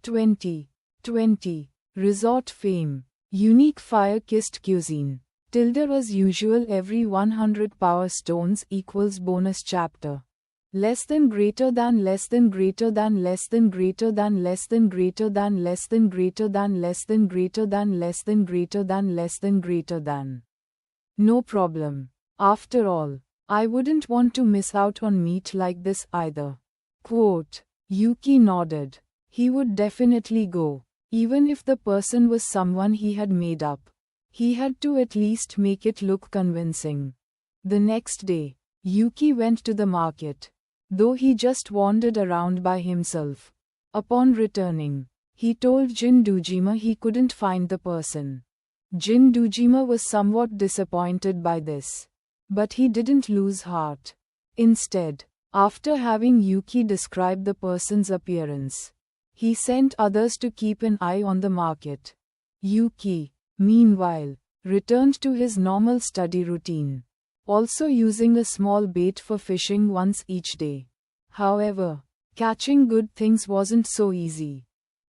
2020 Resort Fame. Unique Fire-Kissed Cuisine. Tilde as usual every 100 power stones equals bonus chapter. Less than greater than less than greater than less than greater than less than greater than less than greater than less than greater than less than greater than less than greater than. No problem. After all, I wouldn't want to miss out on meat like this either. Quote. Yuki nodded. He would definitely go. Even if the person was someone he had made up. He had to at least make it look convincing. The next day, Yuki went to the market. Though he just wandered around by himself. Upon returning, he told Jin Dojima he couldn't find the person. Jin Dojima was somewhat disappointed by this. But he didn't lose heart. Instead, after having Yuki describe the person's appearance, he sent others to keep an eye on the market. Yuki, meanwhile, returned to his normal study routine, also using a small bait for fishing once each day. However, catching good things wasn't so easy.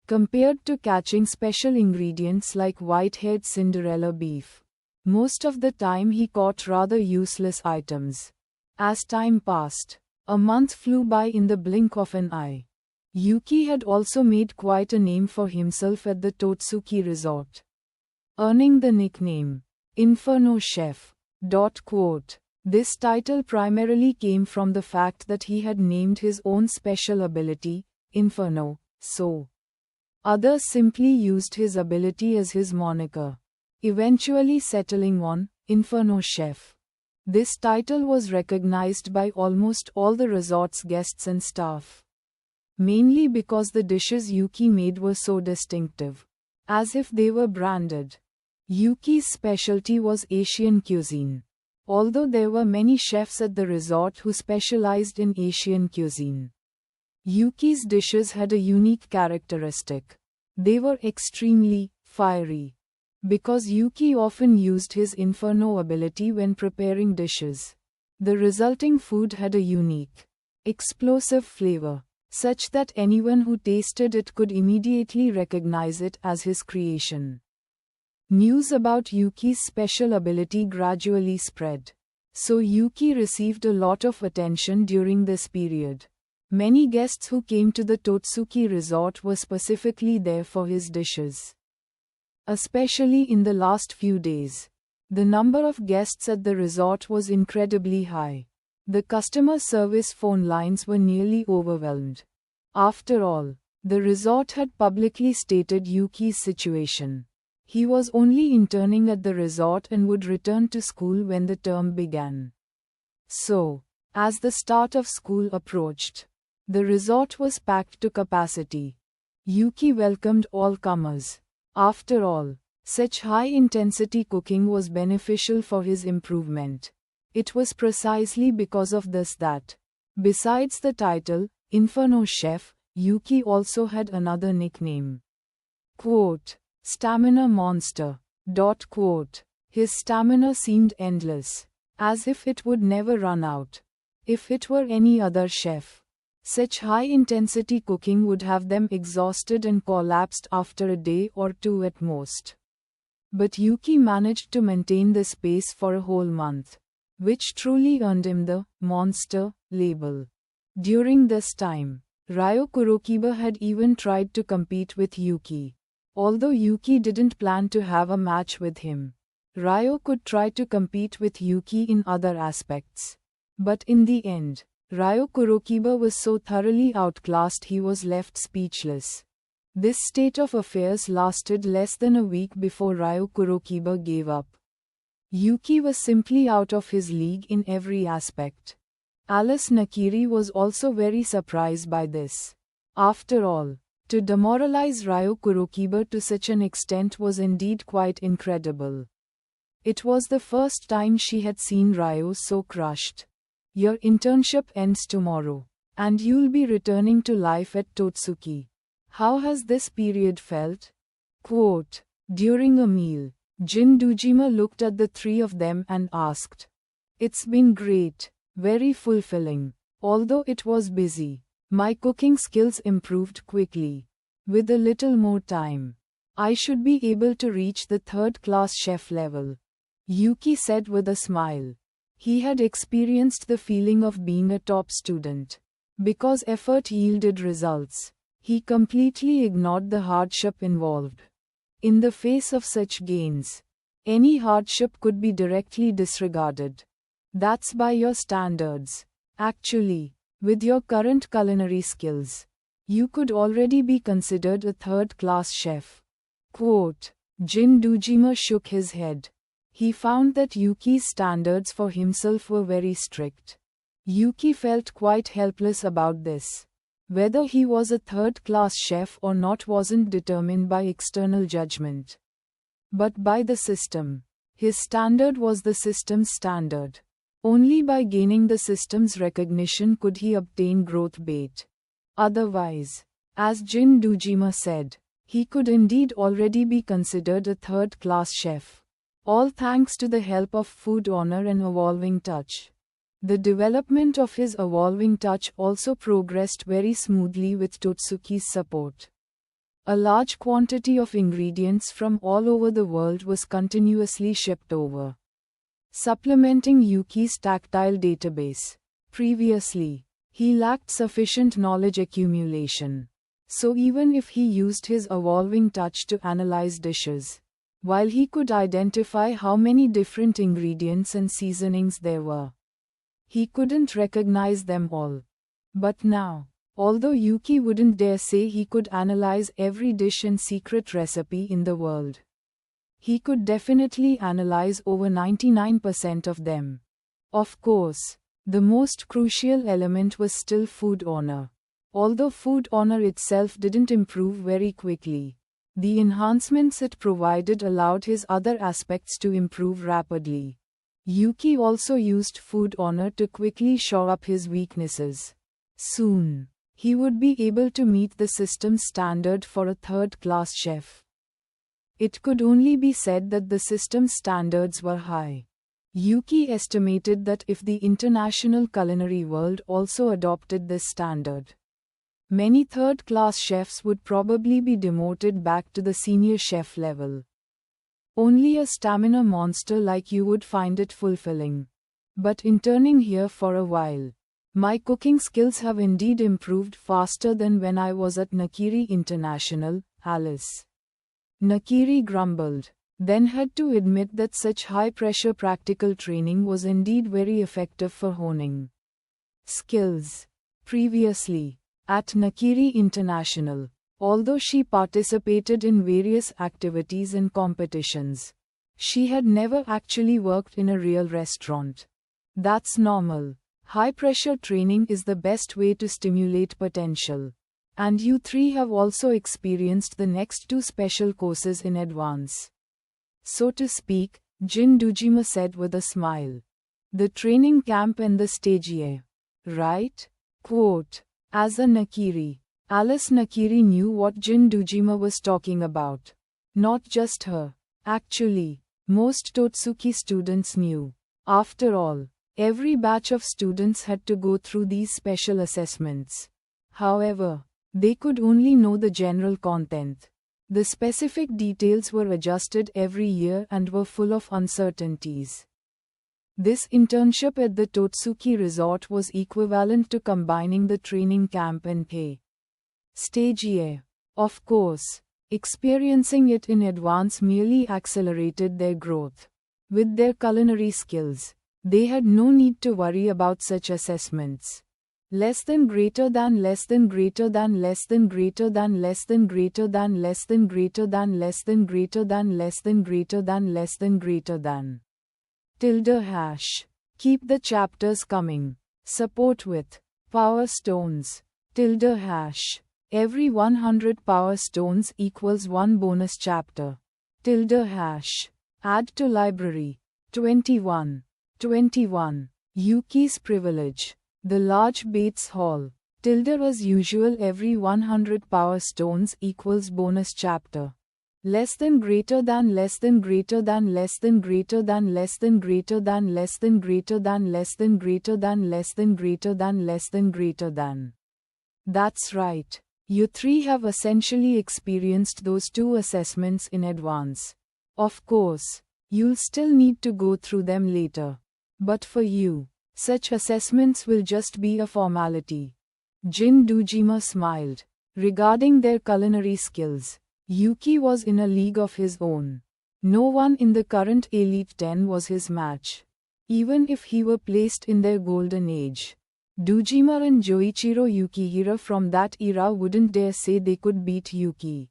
Compared to catching special ingredients like white-haired Cinderella beef, most of the time he caught rather useless items. As time passed, a month flew by in the blink of an eye. Yuki had also made quite a name for himself at the Totsuki resort, earning the nickname Inferno Chef. Quote. This title primarily came from the fact that he had named his own special ability, Inferno, so others simply used his ability as his moniker, eventually settling on Inferno Chef. This title was recognized by almost all the resort's guests and staff, mainly because the dishes Yuki made were so distinctive, as if they were branded. Yuki's specialty was Asian cuisine. Although there were many chefs at the resort who specialized in Asian cuisine, Yuki's dishes had a unique characteristic. They were extremely fiery. Because Yuki often used his Inferno ability when preparing dishes, the resulting food had a unique, explosive flavor, such that anyone who tasted it could immediately recognize it as his creation. News about Yuki's special ability gradually spread, so Yuki received a lot of attention during this period. Many guests who came to the Totsuki resort were specifically there for his dishes. Especially in the last few days, the number of guests at the resort was incredibly high. The customer service phone lines were nearly overwhelmed. After all, the resort had publicly stated Yuki's situation. He was only interning at the resort and would return to school when the term began. So, as the start of school approached, the resort was packed to capacity. Yuki welcomed all comers. After all, such high-intensity cooking was beneficial for his improvement. It was precisely because of this that, besides the title, Inferno Chef, Yuki also had another nickname. Quote. Stamina Monster. Quote. His stamina seemed endless, as if it would never run out. If it were any other chef, such high-intensity cooking would have them exhausted and collapsed after a day or two at most. But Yuki managed to maintain this pace for a whole month, which truly earned him the monster label. During this time, Ryo Kurokiba had even tried to compete with Yuki. Although Yuki didn't plan to have a match with him, Ryo could try to compete with Yuki in other aspects. But in the end, Ryo Kurokiba was so thoroughly outclassed he was left speechless. This state of affairs lasted less than a week before Ryo Kurokiba gave up. Yuki was simply out of his league in every aspect. Alice Nakiri was also very surprised by this. After all, to demoralize Ryo Kurokiba to such an extent was indeed quite incredible. It was the first time she had seen Ryo so crushed. Your internship ends tomorrow, and you'll be returning to life at Totsuki. How has this period felt? Quote. During a meal, Jin Dojima looked at the three of them and asked. It's been great, very fulfilling. Although it was busy, my cooking skills improved quickly. With a little more time, I should be able to reach the third-class chef level, Yuki said with a smile. He had experienced the feeling of being a top student. Because effort yielded results, he completely ignored the hardship involved. In the face of such gains, any hardship could be directly disregarded. That's by your standards. Actually, with your current culinary skills, you could already be considered a third-class chef. Quote, Jin Dojima shook his head. He found that Yuki's standards for himself were very strict. Yuki felt quite helpless about this. Whether he was a third-class chef or not wasn't determined by external judgment, but by the system. His standard was the system's standard. Only by gaining the system's recognition could he obtain growth bait. Otherwise, as Jin Dojima said, he could indeed already be considered a third-class chef. All thanks to the help of Food Honor and Evolving Touch. The development of his Evolving Touch also progressed very smoothly with Totsuki's support. A large quantity of ingredients from all over the world was continuously shipped over, supplementing Yuki's tactile database. Previously, he lacked sufficient knowledge accumulation. So even if he used his Evolving Touch to analyze dishes, while he could identify how many different ingredients and seasonings there were, he couldn't recognize them all. But now, although Yuki wouldn't dare say he could analyze every dish and secret recipe in the world, he could definitely analyze over 99% of them. Of course, the most crucial element was still Food Honor. Although Food Honor itself didn't improve very quickly, the enhancements it provided allowed his other aspects to improve rapidly. Yuki also used Food Honor to quickly shore up his weaknesses. Soon, he would be able to meet the system's standard for a third-class chef. It could only be said that the system's standards were high. Yuki estimated that if the international culinary world also adopted this standard, many third-class chefs would probably be demoted back to the senior chef level. Only a stamina monster like you would find it fulfilling. But interning here for a while, my cooking skills have indeed improved faster than when I was at Nakiri International, Alice. Nakiri grumbled, then had to admit that such high-pressure practical training was indeed very effective for honing skills. Previously, at Nakiri International, although she participated in various activities and competitions, she had never actually worked in a real restaurant. That's normal. High-pressure training is the best way to stimulate potential. And you three have also experienced the next two special courses in advance. So to speak, Jin Dojima said with a smile. The training camp and the stagiaire. Right? Quote, as a Nakiri, Alice Nakiri knew what Jin Dojima was talking about. Not just her. Actually, most Totsuki students knew. After all, every batch of students had to go through these special assessments. However, they could only know the general content. The specific details were adjusted every year and were full of uncertainties. This internship at the Totsuki resort was equivalent to combining the training camp and a stagiaire. Of course, experiencing it in advance merely accelerated their growth. With their culinary skills, they had no need to worry about such assessments. Less than greater than less than greater than less than greater than less than greater than less than greater than less than greater than less than greater than less than greater than #. Keep the chapters coming. Support with Power Stones. #. Every 100 Power Stones equals 1 bonus chapter. #. Add to library. 21. Yuki's Privilege. The Large Bates Hall. As usual, every 100 Power Stones equals bonus chapter. Less than greater than less than greater than less than greater than less than greater than less than greater than less than greater than less than greater than less than greater than. That's right. You three have essentially experienced those two assessments in advance. Of course, you'll still need to go through them later. But for you, such assessments will just be a formality. Jin Dojima smiled. Regarding their culinary skills, Yuki was in a league of his own. No one in the current Elite 10 was his match. Even if he were placed in their golden age, Dojima and Joichiro Yukihira from that era wouldn't dare say they could beat Yuki.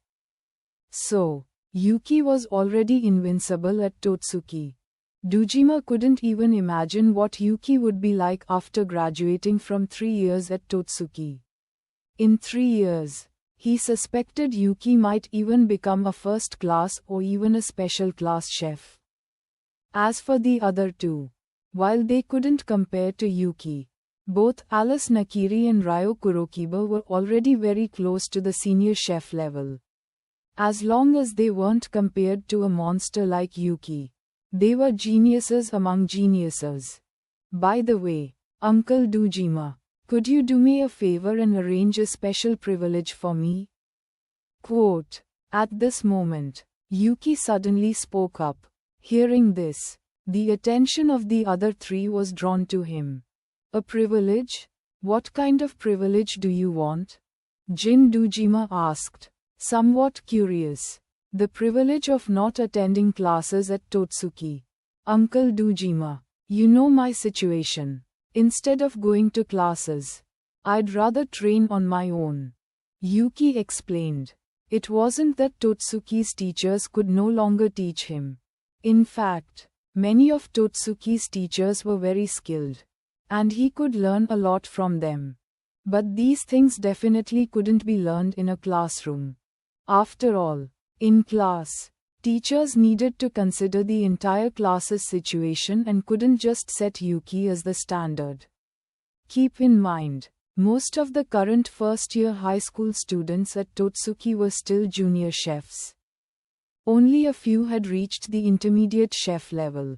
So, Yuki was already invincible at Totsuki. Dojima couldn't even imagine what Yuki would be like after graduating from 3 years at Totsuki. In 3 years, he suspected Yuki might even become a first-class or even a special-class chef. As for the other two, while they couldn't compare to Yuki, both Alice Nakiri and Ryo Kurokiba were already very close to the senior chef level. As long as they weren't compared to a monster like Yuki, they were geniuses among geniuses. By the way, Uncle Dojima, could you do me a favor and arrange a special privilege for me? Quote. At this moment, Yuki suddenly spoke up. Hearing this, the attention of the other three was drawn to him. A privilege? What kind of privilege do you want? Jin Dojima asked, somewhat curious. The privilege of not attending classes at Totsuki. Uncle Dojima, you know my situation. Instead of going to classes, I'd rather train on my own. Yuki explained. It wasn't that Totsuki's teachers could no longer teach him. In fact, many of Totsuki's teachers were very skilled, and he could learn a lot from them. But these things definitely couldn't be learned in a classroom. After all, in class, teachers needed to consider the entire class's situation and couldn't just set Yuki as the standard. Keep in mind, most of the current first-year high school students at Totsuki were still junior chefs. Only a few had reached the intermediate chef level.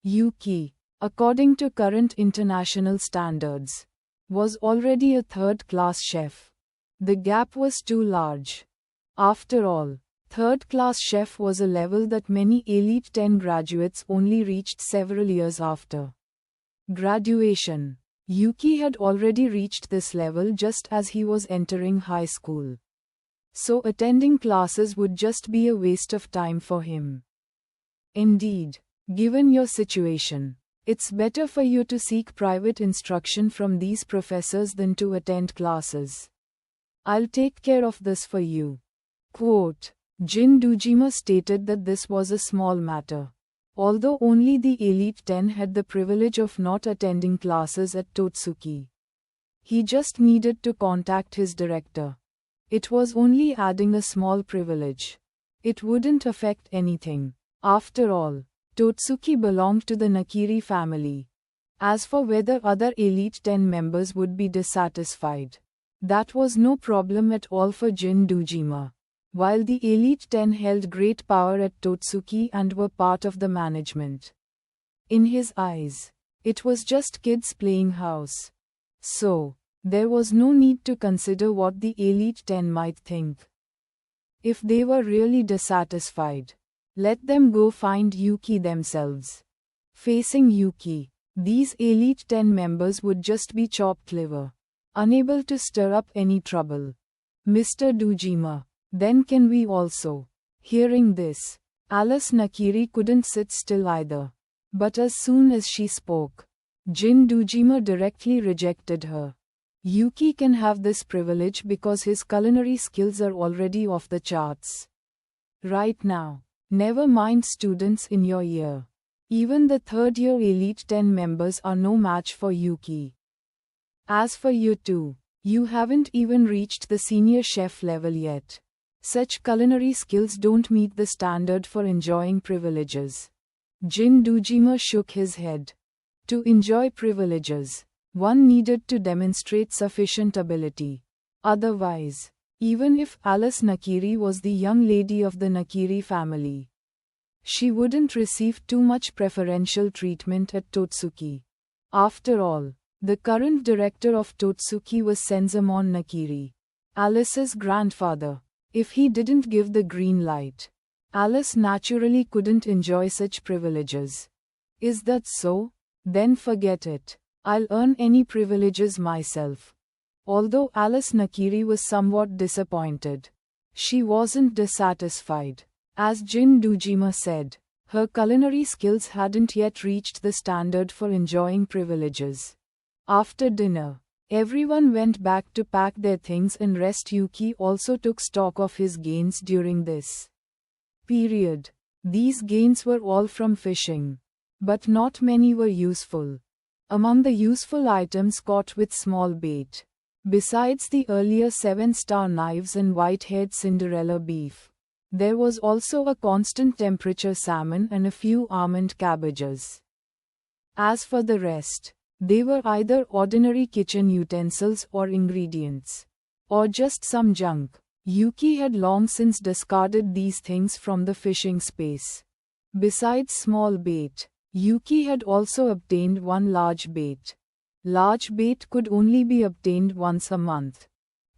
Yuki, according to current international standards, was already a third-class chef. The gap was too large. After all, third-class chef was a level that many Elite 10 graduates only reached several years after graduation. Yuki had already reached this level just as he was entering high school. So attending classes would just be a waste of time for him. Indeed, given your situation, it's better for you to seek private instruction from these professors than to attend classes. I'll take care of this for you. Quote. Jin Dojima stated that this was a small matter. Although only the Elite 10 had the privilege of not attending classes at Totsuki. He just needed to contact his director. It was only adding a small privilege. It wouldn't affect anything. After all, Totsuki belonged to the Nakiri family. As for whether other Elite 10 members would be dissatisfied, that was no problem at all for Jin Dojima. While the Elite 10 held great power at Totsuki and were part of the management, in his eyes, it was just kids playing house. So, there was no need to consider what the Elite 10 might think. If they were really dissatisfied, let them go find Yuki themselves. Facing Yuki, these Elite 10 members would just be chopped liver, unable to stir up any trouble. Mr. Dojima, then can we also? Hearing this, Alice Nakiri couldn't sit still either. But as soon as she spoke, Jin Dojima directly rejected her. Yuki can have this privilege because his culinary skills are already off the charts. Right now, never mind students in your year. Even the third-year Elite 10 members are no match for Yuki. As for you two, you haven't even reached the senior chef level yet. Such culinary skills don't meet the standard for enjoying privileges. Jin Dojima shook his head. To enjoy privileges, one needed to demonstrate sufficient ability. Otherwise, even if Alice Nakiri was the young lady of the Nakiri family, she wouldn't receive too much preferential treatment at Totsuki. After all, the current director of Totsuki was Senzamon Nakiri. Alice's grandfather. If he didn't give the green light, Alice naturally couldn't enjoy such privileges. Is that so? Then forget it. I'll earn any privileges myself. Although Alice Nakiri was somewhat disappointed, she wasn't dissatisfied. As Jin Dujima said, her culinary skills hadn't yet reached the standard for enjoying privileges. After dinner, everyone went back to pack their things and rest. Yuki also took stock of his gains during this period. These gains were all from fishing, but not many were useful. Among the useful items caught with small bait, besides the earlier 7-star knives and white-haired Cinderella beef, there was also a constant temperature salmon and a few almond cabbages. As for the rest, they were either ordinary kitchen utensils or ingredients, or just some junk. Yuki had long since discarded these things from the fishing space. Besides small bait, Yuki had also obtained one large bait. Large bait could only be obtained once a month.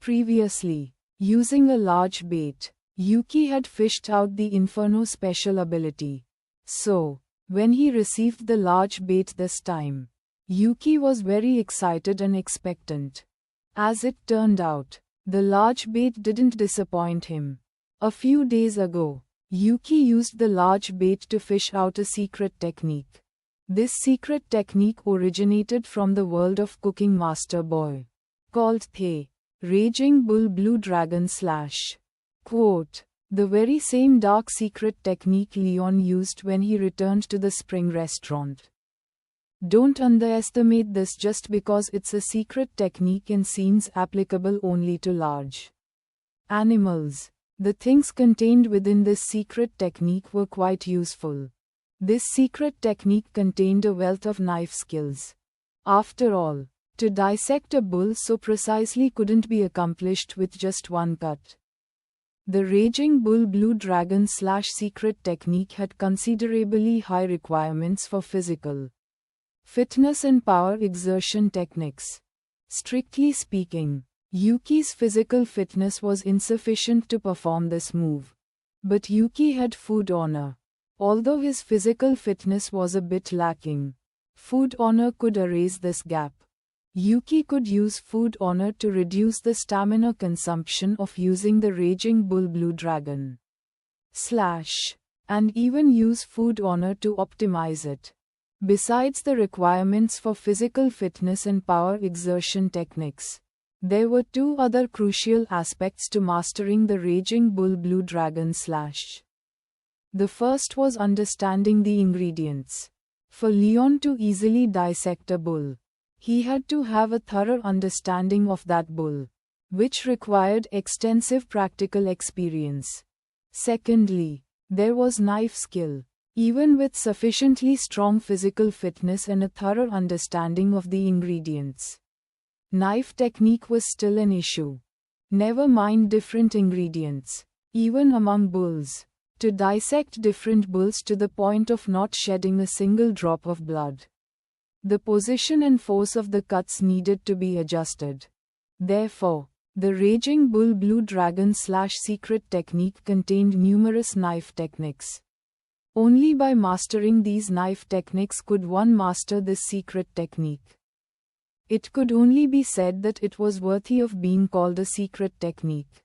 Previously, using a large bait, Yuki had fished out the Inferno special ability. So, when he received the large bait this time, Yuki was very excited and expectant. As it turned out, the large bait didn't disappoint him. A few days ago, Yuki used the large bait to fish out a secret technique. This secret technique originated from the world of Cooking Master Boy, called the Raging Bull Blue Dragon / Quote, the very same dark secret technique Leon used when he returned to the Spring restaurant. Don't underestimate this just because it's a secret technique and seems applicable only to large animals. The things contained within this secret technique were quite useful. This secret technique contained a wealth of knife skills. After all, to dissect a bull so precisely couldn't be accomplished with just one cut. The Raging Bull Blue Dragon / secret technique had considerably high requirements for physical fitness and power exertion techniques. Strictly speaking, Yuki's physical fitness was insufficient to perform this move. But Yuki had food honor. Although his physical fitness was a bit lacking, food honor could erase this gap. Yuki could use food honor to reduce the stamina consumption of using the Raging Bull Blue Dragon / and even use food honor to optimize it. Besides the requirements for physical fitness and power exertion techniques, there were two other crucial aspects to mastering the Raging Bull Blue Dragon / The first was understanding the ingredients. For Leon to easily dissect a bull, he had to have a thorough understanding of that bull, which required extensive practical experience. Secondly, there was knife skill. Even with sufficiently strong physical fitness and a thorough understanding of the ingredients, knife technique was still an issue. Never mind different ingredients. Even among bulls, to dissect different bulls to the point of not shedding a single drop of blood, the position and force of the cuts needed to be adjusted. Therefore, the Raging Bull Blue Dragon / secret technique contained numerous knife techniques. Only by mastering these knife techniques could one master this secret technique. It could only be said that it was worthy of being called a secret technique.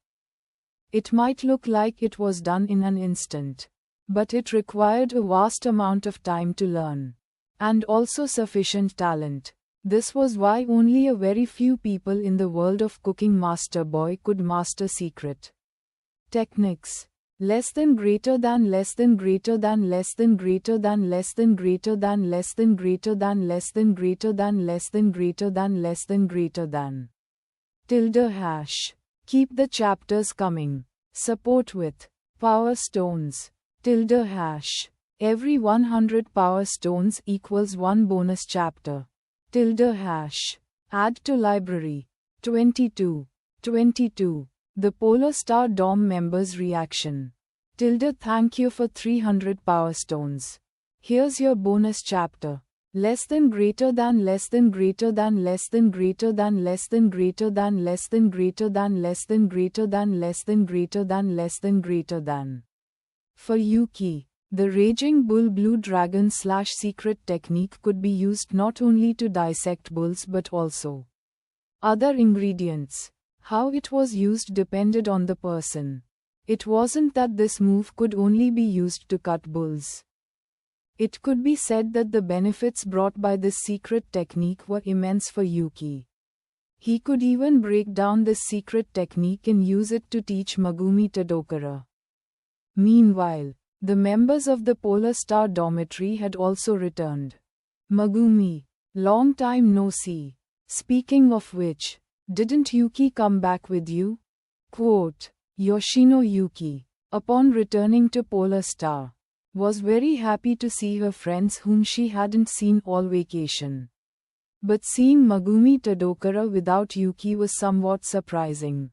It might look like it was done in an instant, but it required a vast amount of time to learn, and also sufficient talent. This was why only a very few people in the world of Cooking Master Boy could master secret techniques. Less than greater than less than greater than less than greater than less than greater than less than greater than less than greater than less than greater than less than greater than #. Keep the chapters coming. Support with Power Stones. #. Every 100 Power Stones equals 1 bonus chapter. #. Add to library. 22. The Polar Star Dom members' reaction. Thank you for 300 Power Stones. Here's your bonus chapter. Less than greater than less than greater than less than greater than less than greater than less than greater than less than greater than less than greater than less than greater than. For Yuki, the raging bull blue dragon / secret technique could be used not only to dissect bulls but also other ingredients. How it was used depended on the person. It wasn't that this move could only be used to cut bulls. It could be said that the benefits brought by this secret technique were immense for Yuki. He could even break down this secret technique and use it to teach Megumi Tadokura. Meanwhile, the members of the Polar Star dormitory had also returned. Megumi, long time no see. Speaking of which, didn't Yuki come back with you? Quote, Yoshino Yuki, upon returning to Polar Star, was very happy to see her friends whom she hadn't seen all vacation. But seeing Megumi Tadokura without Yuki was somewhat surprising.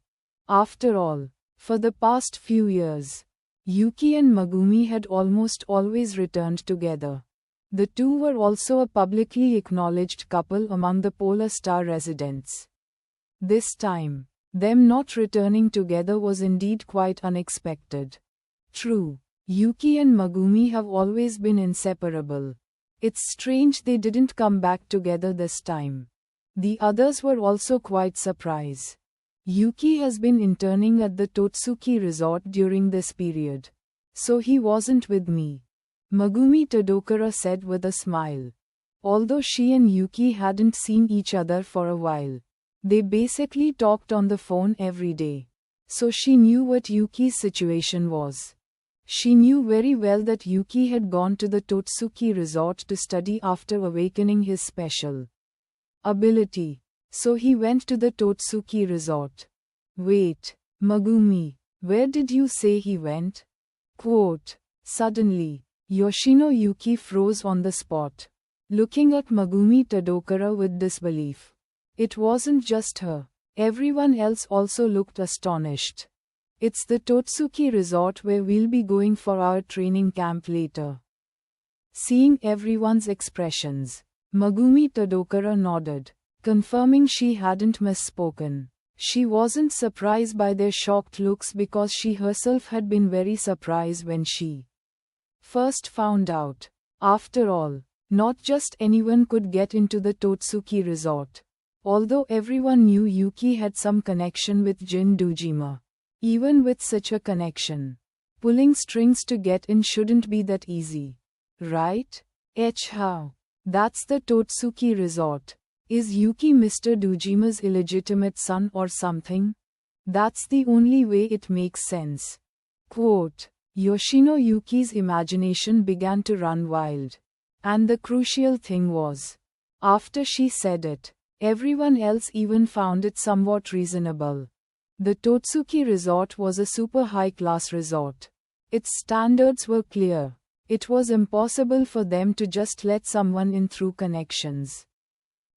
After all, for the past few years, Yuki and Megumi had almost always returned together. The two were also a publicly acknowledged couple among the Polar Star residents. This time, them not returning together was indeed quite unexpected. True, Yuki and Megumi have always been inseparable. It's strange they didn't come back together this time. The others were also quite surprised. Yuki has been interning at the Totsuki resort during this period. So he wasn't with me, Megumi Tadokura said with a smile. Although she and Yuki hadn't seen each other for a while, they basically talked on the phone every day. So she knew what Yuki's situation was. She knew very well that Yuki had gone to the Totsuki resort to study after awakening his special ability. So he went to the Totsuki resort. Wait, Megumi, where did you say he went? Quote, suddenly, Yoshino Yuki froze on the spot, looking at Megumi Tadokura with disbelief. It wasn't just her. Everyone else also looked astonished. It's the Totsuki resort where we'll be going for our training camp later. Seeing everyone's expressions, Megumi Tadokura nodded, confirming she hadn't misspoken. She wasn't surprised by their shocked looks because she herself had been very surprised when she first found out. After all, not just anyone could get into the Totsuki resort. Although everyone knew Yuki had some connection with Jin Dojima. Even with such a connection, pulling strings to get in shouldn't be that easy. Right? How? That's the Totsuki resort. Is Yuki Mr. Dojima's illegitimate son or something? That's the only way it makes sense. Quote, Yoshino Yuki's imagination began to run wild. And the crucial thing was, after she said it, everyone else even found it somewhat reasonable. The Totsuki resort was a super high-class resort. Its standards were clear. It was impossible for them to just let someone in through connections.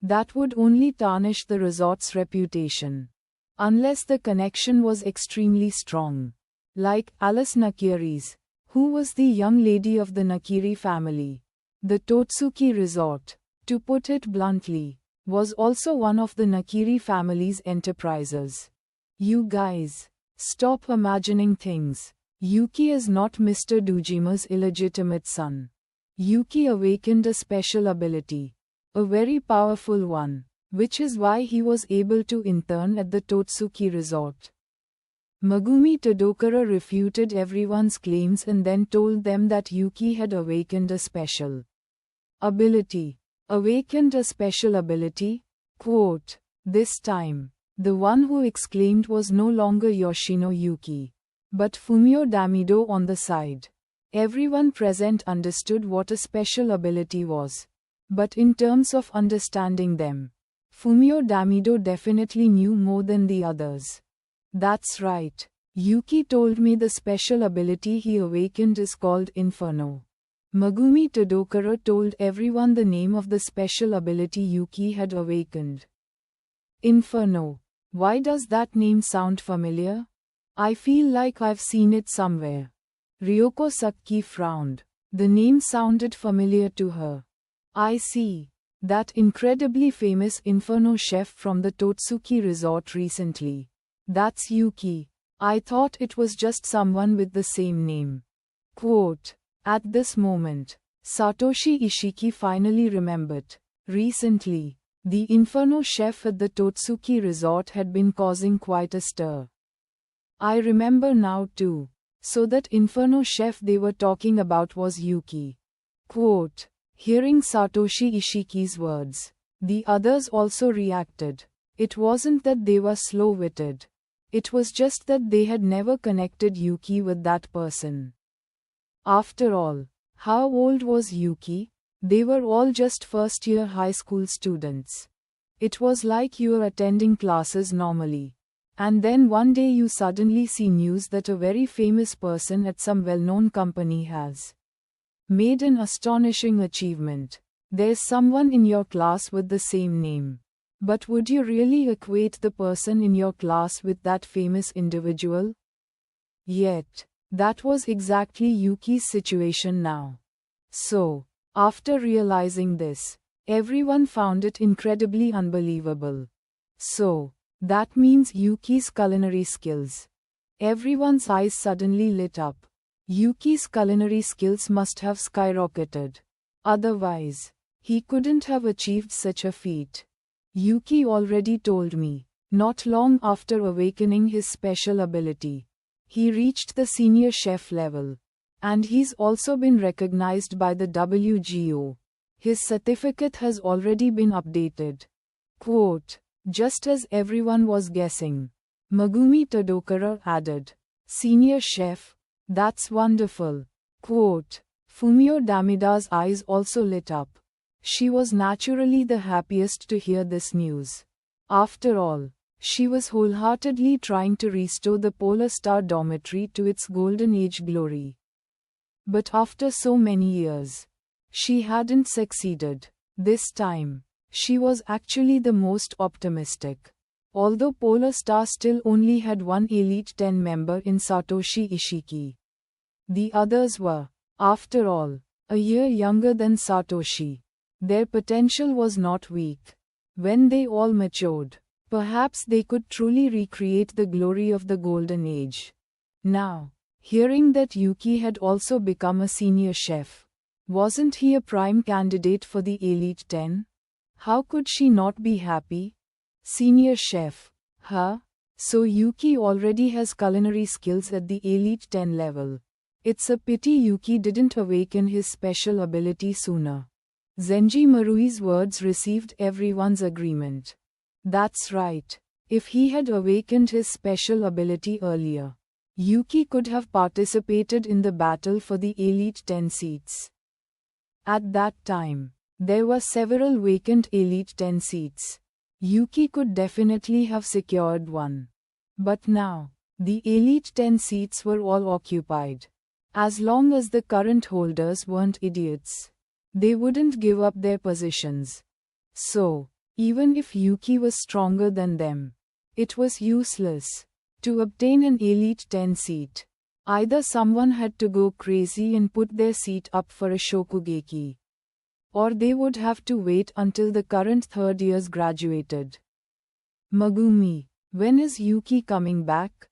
That would only tarnish the resort's reputation. Unless the connection was extremely strong. Like Alice Nakiri's, who was the young lady of the Nakiri family. The Totsuki resort, to put it bluntly, was also one of the Nakiri family's enterprises. You guys, stop imagining things. Yuki is not Mr. Dojima's illegitimate son. Yuki awakened a special ability. A very powerful one, which is why he was able to intern at the Totsuki resort. Megumi Tadokura refuted everyone's claims and then told them that Yuki had awakened a special ability. Awakened a special ability? Quote, this time, the one who exclaimed was no longer Yoshino Yuki, but Fumio Damido on the side. Everyone present understood what a special ability was. But in terms of understanding them, Fumio Damido definitely knew more than the others. That's right. Yuki told me the special ability he awakened is called Inferno. Megumi Tadokura told everyone the name of the special ability Yuki had awakened. Inferno. Why does that name sound familiar? I feel like I've seen it somewhere. Ryoko Saki frowned. The name sounded familiar to her. I see. That incredibly famous Inferno chef from the Totsuki resort recently. That's Yuki. I thought it was just someone with the same name. Quote. At this moment, Satoshi Ishiki finally remembered. Recently, the Inferno chef at the Totsuki resort had been causing quite a stir. I remember now too. So that Inferno chef they were talking about was Yuki. Quote. Hearing Satoshi Ishiki's words, the others also reacted. It wasn't that they were slow-witted. It was just that they had never connected Yuki with that person. After all, how old was Yuki? They were all just first-year high school students. It was like you were attending classes normally. And then one day you suddenly see news that a very famous person at some well-known company has made an astonishing achievement. There's someone in your class with the same name. But would you really equate the person in your class with that famous individual? Yet, that was exactly Yuki's situation now. So, after realizing this, everyone found it incredibly unbelievable. So, that means Yuki's culinary skills. Everyone's eyes suddenly lit up. Yuki's culinary skills must have skyrocketed. Otherwise, he couldn't have achieved such a feat. Yuki already told me, not long after awakening his special ability, he reached the senior chef level. And he's also been recognized by the WGO. His certificate has already been updated. Quote, just as everyone was guessing. Megumi Tadokara added, senior chef? That's wonderful. Quote, Fumio Damida's eyes also lit up. She was naturally the happiest to hear this news. After all, she was wholeheartedly trying to restore the Polar Star Dormitory to its golden age glory. But after so many years, she hadn't succeeded. This time, she was actually the most optimistic. Although Polar Star still only had one Elite 10 member in Satoshi Ishiki. The others were, after all, a year younger than Satoshi. Their potential was not weak. When they all matured, perhaps they could truly recreate the glory of the Golden Age. Now, hearing that Yuki had also become a senior chef, wasn't he a prime candidate for the Elite 10? How could she not be happy? Senior chef, huh? So Yuki already has culinary skills at the Elite 10 level. It's a pity Yuki didn't awaken his special ability sooner. Zenji Marui's words received everyone's agreement. That's right. If he had awakened his special ability earlier, Yuki could have participated in the battle for the Elite 10 seats. At that time, there were several vacant Elite 10 seats. Yuki could definitely have secured one. But now, the Elite 10 seats were all occupied. As long as the current holders weren't idiots, they wouldn't give up their positions. So, even if Yuki was stronger than them, it was useless. To obtain an Elite 10 seat, either someone had to go crazy and put their seat up for a shokugeki, or they would have to wait until the current third years graduated. Megumi, when is Yuki coming back?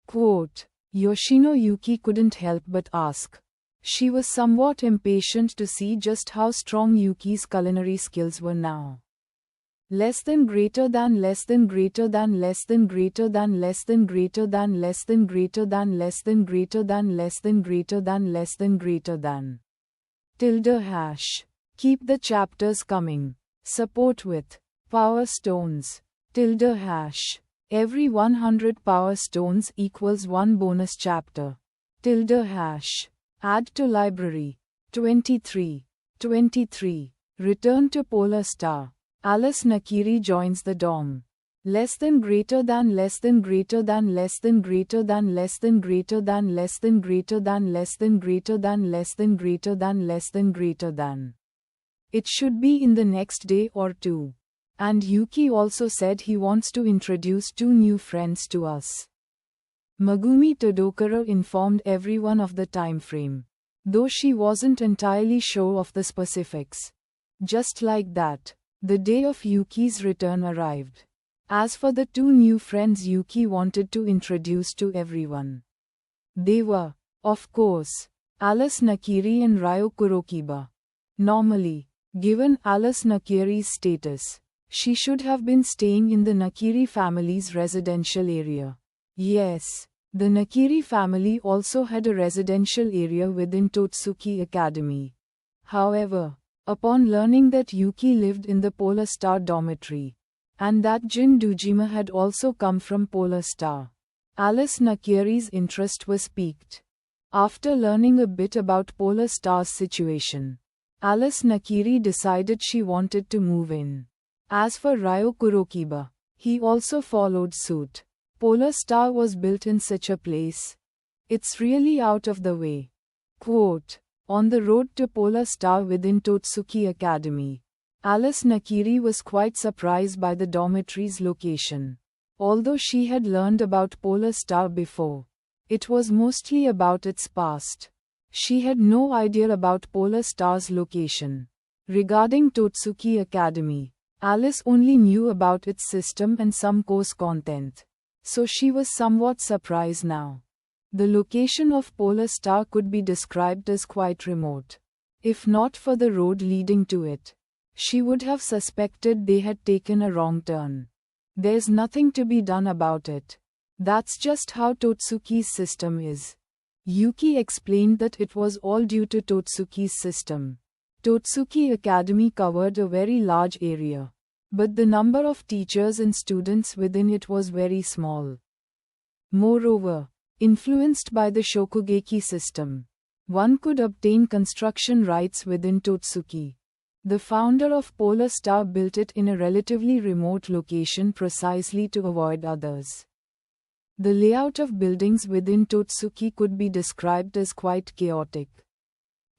Quote, Yoshino Yuki couldn't help but ask. She was somewhat impatient to see just how strong Yuki's culinary skills were now. Less than greater than less than greater than less than greater than less than greater than less than greater than less than greater than less than greater than less than greater than. Tilde hash. Keep the chapters coming. Support with Power Stones. Tilde hash. Every 100 Power Stones equals 1 bonus chapter. Tilde hash. Add to library. 23. 23. Return to Polar Star. Alice Nakiri joins the dorm. Less than greater than less than greater than less than greater than less than greater than less than greater than less than greater than less than greater than less than greater than. It should be in the next day or two. And Yuki also said he wants to introduce 2 new friends to us. Megumi Tadokara informed everyone of the time frame, though she wasn't entirely sure of the specifics. Just like that, the day of Yuki's return arrived. As for the two new friends Yuki wanted to introduce to everyone, they were, of course, Alice Nakiri and Ryo Kurokiba. Normally, given Alice Nakiri's status, she should have been staying in the Nakiri family's residential area. Yes, the Nakiri family also had a residential area within Totsuki Academy. However, upon learning that Yuki lived in the Polar Star dormitory, and that Jin Dujima had also come from Polar Star, Alice Nakiri's interest was piqued. After learning a bit about Polar Star's situation, Alice Nakiri decided she wanted to move in. As for Ryo Kurokiba, he also followed suit. Polar Star was built in such a place. It's really out of the way. Quote, on the road to Polar Star within Totsuki Academy, Alice Nakiri was quite surprised by the dormitory's location. Although she had learned about Polar Star before, it was mostly about its past. She had no idea about Polar Star's location. Regarding Totsuki Academy, Alice only knew about its system and some course content. So she was somewhat surprised now. The location of Polar Star could be described as quite remote. If not for the road leading to it, she would have suspected they had taken a wrong turn. There's nothing to be done about it. That's just how Totsuki's system is. Yuki explained that it was all due to Totsuki's system. Totsuki Academy covered a very large area, but the number of teachers and students within it was very small. Moreover, influenced by the Shokugeki system, one could obtain construction rights within Totsuki. The founder of Polar Star built it in a relatively remote location precisely to avoid others. The layout of buildings within Totsuki could be described as quite chaotic.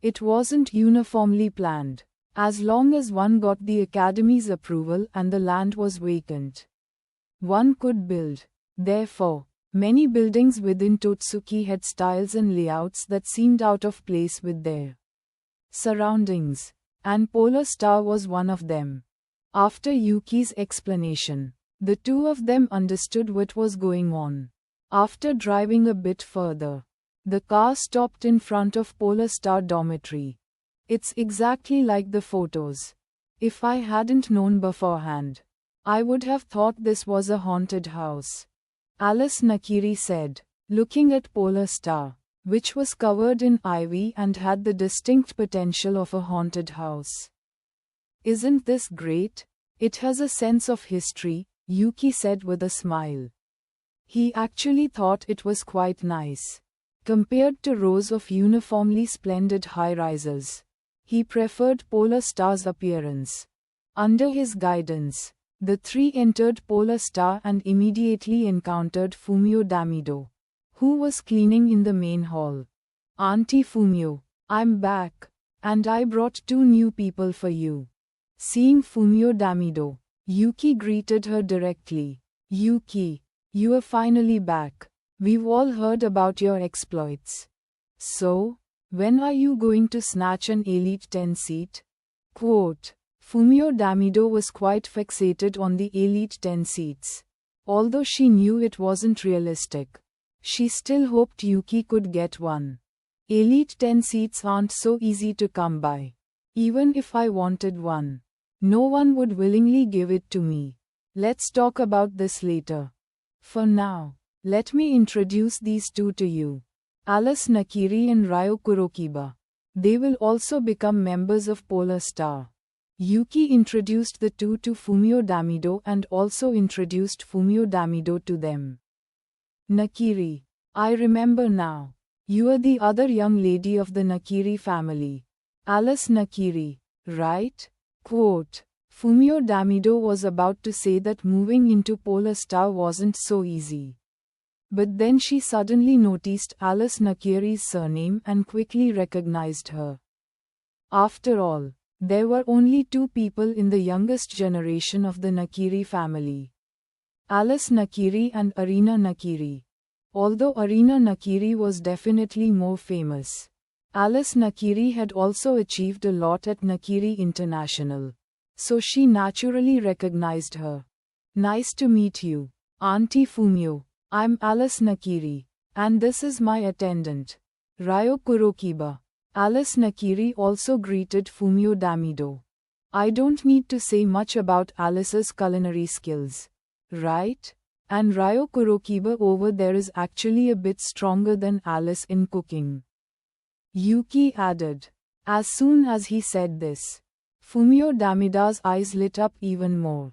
It wasn't uniformly planned. As long as one got the academy's approval and the land was vacant, one could build. Therefore, many buildings within Totsuki had styles and layouts that seemed out of place with their surroundings, and Polar Star was one of them. After Yuki's explanation, the two of them understood what was going on. After driving a bit further, the car stopped in front of Polar Star dormitory. It's exactly like the photos. If I hadn't known beforehand, I would have thought this was a haunted house, Alice Nakiri said, looking at Polar Star, which was covered in ivy and had the distinct potential of a haunted house. Isn't this great? It has a sense of history, Yuki said with a smile. He actually thought it was quite nice. Compared to rows of uniformly splendid high-rises, he preferred Polar Star's appearance. Under his guidance, the three entered Polar Star and immediately encountered Fumio Damido, who was cleaning in the main hall. Auntie Fumio, I'm back, and I brought two new people for you. Seeing Fumio Damido, Yuki greeted her directly. Yuki, you are finally back. We've all heard about your exploits. So, when are you going to snatch an Elite 10 seat? Quote, Fumio Damido was quite fixated on the Elite 10 seats. Although she knew it wasn't realistic, she still hoped Yuki could get one. Elite 10 seats aren't so easy to come by. Even if I wanted one, no one would willingly give it to me. Let's talk about this later. For now, let me introduce these two to you. Alice Nakiri and Ryo Kurokiba. They will also become members of Polar Star. Yuki introduced the two to Fumio Damido and also introduced Fumio Damido to them. Nakiri, I remember now. You are the other young lady of the Nakiri family. Alice Nakiri, right? Quote, Fumio Damido was about to say that moving into Polar Star wasn't so easy. But then she suddenly noticed Alice Nakiri's surname and quickly recognized her. After all, there were only two people in the youngest generation of the Nakiri family. Alice Nakiri and Arina Nakiri. Although Arina Nakiri was definitely more famous, Alice Nakiri had also achieved a lot at Nakiri International, so she naturally recognized her. Nice to meet you, Auntie Fumio. I'm Alice Nakiri, and this is my attendant, Ryo Kurokiba. Alice Nakiri also greeted Fumio Damido. I don't need to say much about Alice's culinary skills, right? And Ryo Kurokiba over there is actually a bit stronger than Alice in cooking, Yuki added. As soon as he said this, Fumio Damida's eyes lit up even more.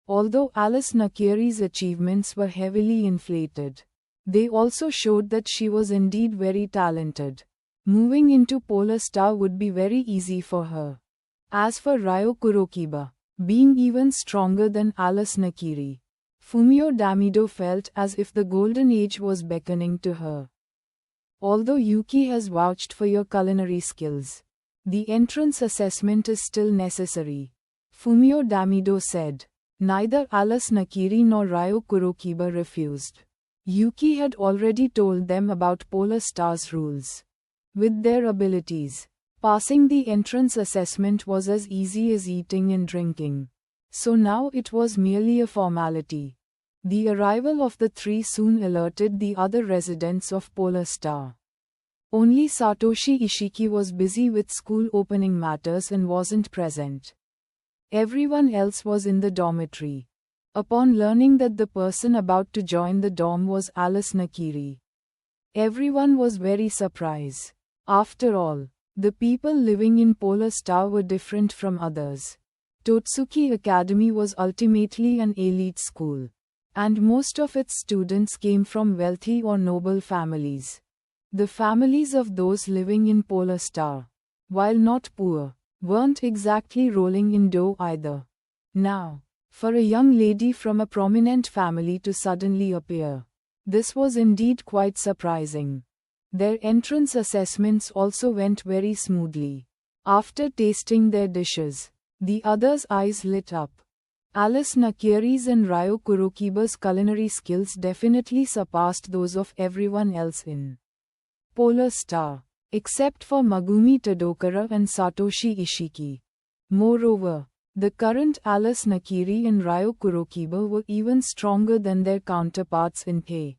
Although Alice Nakiri's achievements were heavily inflated, they also showed that she was indeed very talented. Moving into Polar Star would be very easy for her. As for Ryo Kurokiba, being even stronger than Alice Nakiri, Fumio Damido felt as if the golden age was beckoning to her. Although Yuki has vouched for your culinary skills, the entrance assessment is still necessary, Fumio Damido said. Neither Alice Nakiri nor Ryo Kurokiba refused. Yuki had already told them about Polar Star's rules. With their abilities, passing the entrance assessment was as easy as eating and drinking. So now it was merely a formality. The arrival of the three soon alerted the other residents of Polar Star. Only Satoshi Ishiki was busy with school opening matters and wasn't present. Everyone else was in the dormitory. Upon learning that the person about to join the dorm was Alice Nakiri, everyone was very surprised. After all, the people living in Polar Star were different from others. Totsuki Academy was ultimately an elite school, and most of its students came from wealthy or noble families. The families of those living in Polar Star, while not poor, weren't exactly rolling in dough either. Now, for a young lady from a prominent family to suddenly appear, this was indeed quite surprising. Their entrance assessments also went very smoothly. After tasting their dishes, the others' eyes lit up. Alice Nakiri's and Ryo Kurokiba's culinary skills definitely surpassed those of everyone else in Polar Star, except for Megumi Tadokara and Satoshi Ishiki. Moreover, the current Alice Nakiri and Ryo Kurokiba were even stronger than their counterparts in the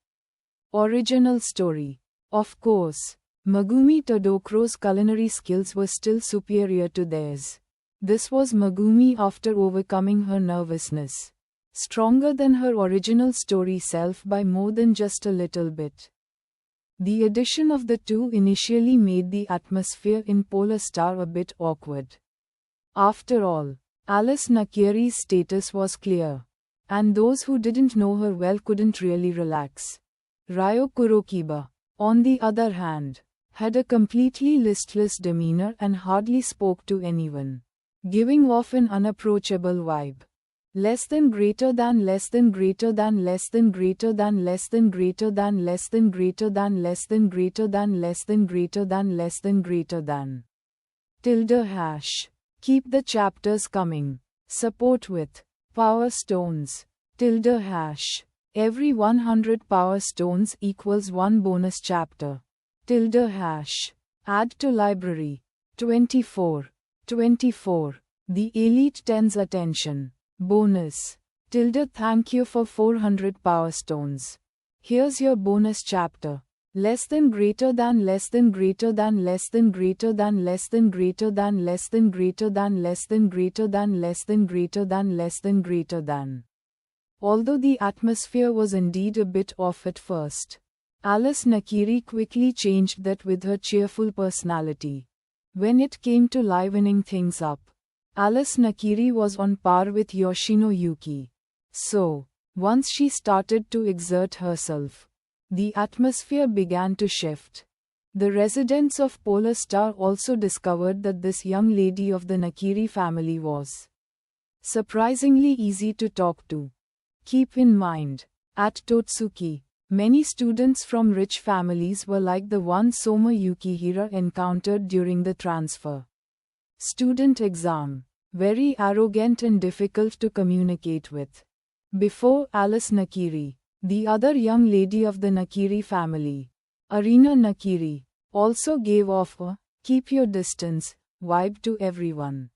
original story. Of course, Megumi Tadokara's culinary skills were still superior to theirs. This was Megumi after overcoming her nervousness. Stronger than her original story self by more than just a little bit. The addition of the two initially made the atmosphere in Polar Star a bit awkward. After all, Alice Nakiri's status was clear, and those who didn't know her well couldn't really relax. Ryo Kurokiba, on the other hand, had a completely listless demeanor and hardly spoke to anyone, giving off an unapproachable vibe. Less than greater than less than greater than less than greater than less than greater than less than greater than less than greater than less than greater than less than greater than tilde hash. Keep the chapters coming. Support with Power Stones tilde hash. Every 100 Power Stones equals 1 bonus chapter tilde hash. Add to library. 24. The Elite 10's attention. Bonus. Tilde thank you for 400 Power Stones. Here's your bonus chapter. Less than greater than less than greater than less than greater than less than greater than less than greater than less than greater than less than greater than less than greater than. Although the atmosphere was indeed a bit off at first, Alice Nakiri quickly changed that with her cheerful personality. When it came to livening things up, Alice Nakiri was on par with Yoshino Yuki. So, once she started to exert herself, the atmosphere began to shift. The residents of Polar Star also discovered that this young lady of the Nakiri family was surprisingly easy to talk to. Keep in mind, at Totsuki, many students from rich families were like the one Soma Yukihira encountered during the transfer student exam. Very arrogant and difficult to communicate with. Before Alice Nakiri, the other young lady of the Nakiri family, Arina Nakiri, also gave off a keep your distance vibe to everyone.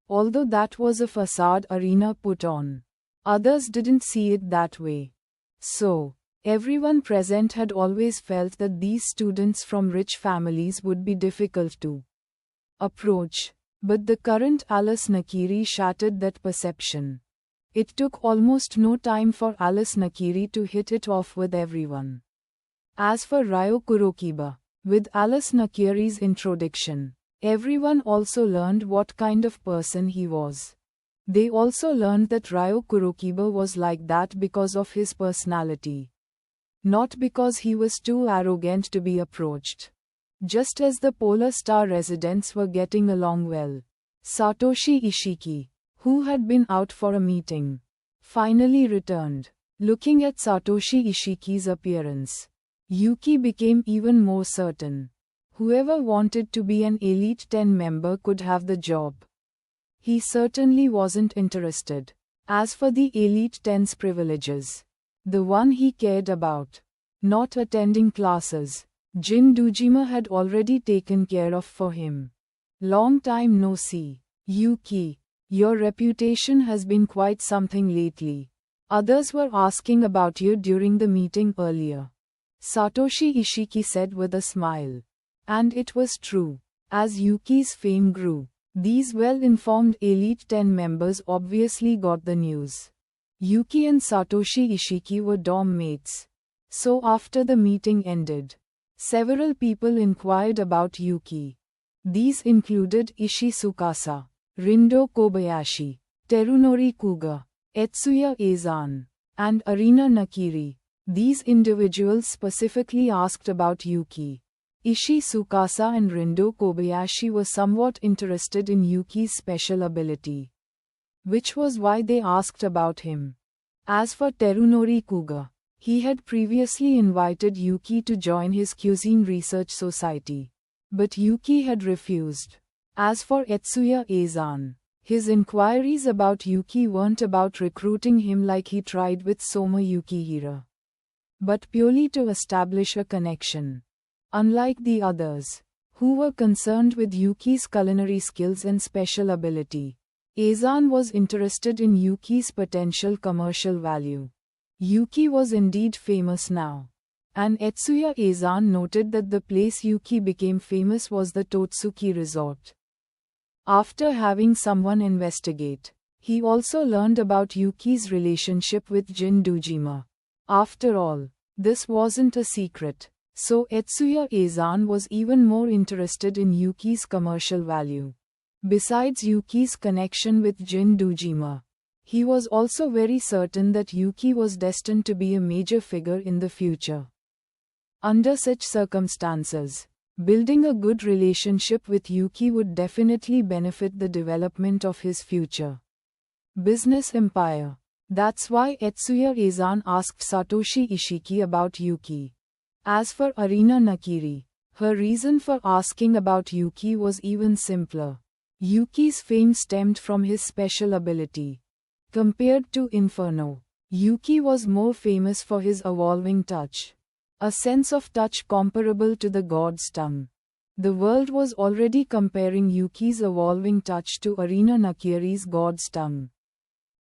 Although that was a facade Arena put on, others didn't see it that way. So, everyone present had always felt that these students from rich families would be difficult to approach. But the current Alice Nakiri shattered that perception. It took almost no time for Alice Nakiri to hit it off with everyone. As for Ryo Kurokiba, with Alice Nakiri's introduction, everyone also learned what kind of person he was. They also learned that Ryo Kurokiba was like that because of his personality. Not because he was too arrogant to be approached. Just as the Polar Star residents were getting along well, Satoshi Ishiki, who had been out for a meeting, finally returned. Looking at Satoshi Ishiki's appearance, Yuki became even more certain. Whoever wanted to be an Elite 10 member could have the job. He certainly wasn't interested. As for the Elite 10's privileges, the one he cared about, not attending classes, Jin Dojima had already taken care of for him. Long time no see. Yuki, your reputation has been quite something lately. Others were asking about you during the meeting earlier. Satoshi Ishiki said with a smile. And it was true. As Yuki's fame grew, these well-informed Elite 10 members obviously got the news. Yuki and Satoshi Ishiki were dorm mates. So after the meeting ended, several people inquired about Yuki. These included Ishii Tsukasa, Rindo Kobayashi, Terunori Kuga, Etsuya Eizan, and Arina Nakiri. These individuals specifically asked about Yuki. Ishii Tsukasa and Rindo Kobayashi were somewhat interested in Yuki's special ability, which was why they asked about him. As for Terunori Kuga, he had previously invited Yuki to join his cuisine research society, but Yuki had refused. As for Etsuya Eizan, his inquiries about Yuki weren't about recruiting him like he tried with Soma Yukihira, but purely to establish a connection. Unlike the others, who were concerned with Yuki's culinary skills and special ability, Eizan was interested in Yuki's potential commercial value. Yuki was indeed famous now. And Etsuya Eizan noted that the place Yuki became famous was the Totsuki resort. After having someone investigate, he also learned about Yuki's relationship with Jin Dojima. After all, this wasn't a secret. So Etsuya Eizan was even more interested in Yuki's commercial value. Besides Yuki's connection with Jin Dojima, he was also very certain that Yuki was destined to be a major figure in the future. Under such circumstances, building a good relationship with Yuki would definitely benefit the development of his future business empire. That's why Etsuya Eizan asked Satoshi Ishiki about Yuki. As for Arina Nakiri, her reason for asking about Yuki was even simpler. Yuki's fame stemmed from his special ability. Compared to Inferno, Yuki was more famous for his evolving touch. A sense of touch comparable to the god's tongue. The world was already comparing Yuki's evolving touch to Arina Nakiri's god's tongue.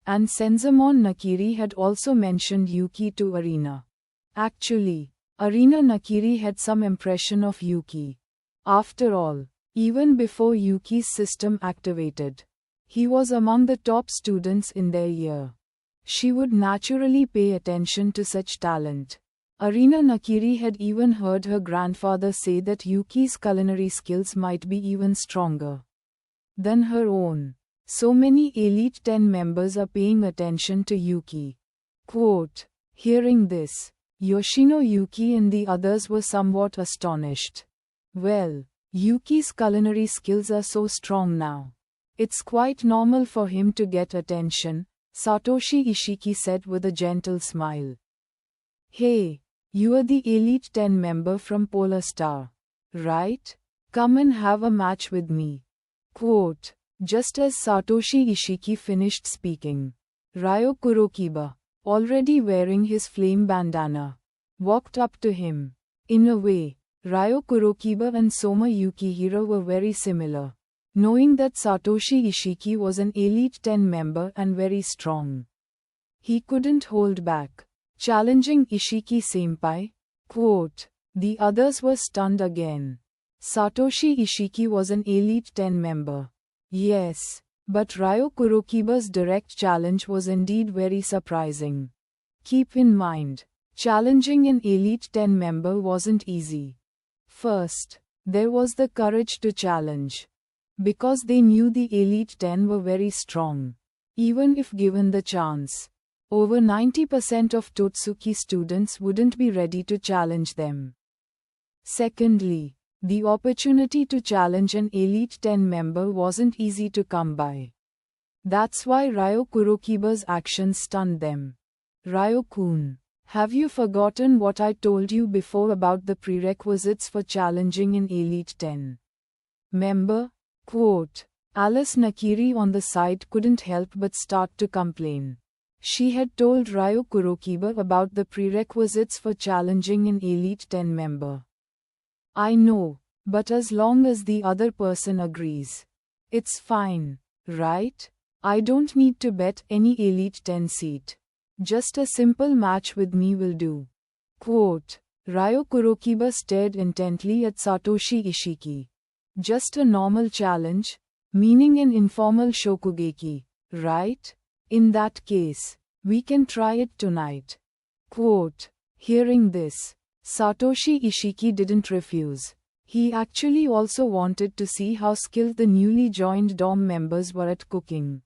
And Senzamon Nakiri had also mentioned Yuki to Arina. Actually, Arina Nakiri had some impression of Yuki. After all, even before Yuki's system activated, he was among the top students in their year. She would naturally pay attention to such talent. Arina Nakiri had even heard her grandfather say that Yuki's culinary skills might be even stronger than her own. So many Elite 10 members are paying attention to Yuki. Quote, hearing this, Yoshino Yuki and the others were somewhat astonished. Well, Yuki's culinary skills are so strong now. It's quite normal for him to get attention, Satoshi Ishiki said with a gentle smile. Hey, you are the Elite 10 member from Polar Star, right? Come and have a match with me. Quote, just as Satoshi Ishiki finished speaking, Ryo Kurokiba, already wearing his flame bandana, walked up to him. In a way, Ryo Kurokiba and Soma Yukihiro were very similar. Knowing that Satoshi Ishiki was an Elite 10 member and very strong, he couldn't hold back, challenging Ishiki-senpai. Quote, the others were stunned again. Satoshi Ishiki was an Elite 10 member. Yes, but Ryo Kurokiba's direct challenge was indeed very surprising. Keep in mind, challenging an Elite 10 member wasn't easy. First, there was the courage to challenge. Because they knew the Elite 10 were very strong. Even if given the chance, over 90% of Totsuki students wouldn't be ready to challenge them. Secondly, the opportunity to challenge an Elite 10 member wasn't easy to come by. That's why Ryo Kurokiba's actions stunned them. Ryo-kun, have you forgotten what I told you before about the prerequisites for challenging an Elite 10 member? Quote, Alice Nakiri on the side couldn't help but start to complain. She had told Ryo Kurokiba about the prerequisites for challenging an Elite 10 member. I know, but as long as the other person agrees, it's fine, right? I don't need to bet any Elite 10 seat. Just a simple match with me will do. Quote, Ryo Kurokiba stared intently at Satoshi Ishiki. Just a normal challenge? Meaning an informal shokugeki, right? In that case, we can try it tonight. Quote, hearing this, Satoshi Ishiki didn't refuse. He actually also wanted to see how skilled the newly joined dorm members were at cooking.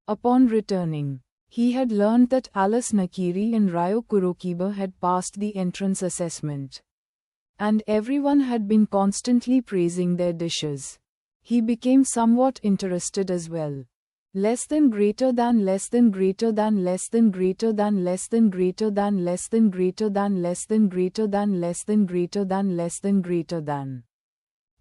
Upon returning, he had learned that Alice Nakiri and Ryo Kurokiba had passed the entrance assessment. And everyone had been constantly praising their dishes. He became somewhat interested as well. Less than greater than less than greater than less than greater than less than greater than less than greater than less than greater than less than greater than less than greater than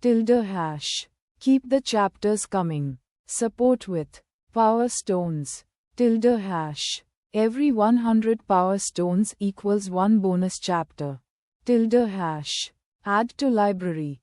tilde hash. Keep the chapters coming. Support with power stones tilde hash. Every 100 power stones equals 1 bonus chapter tilde hash. Add to library.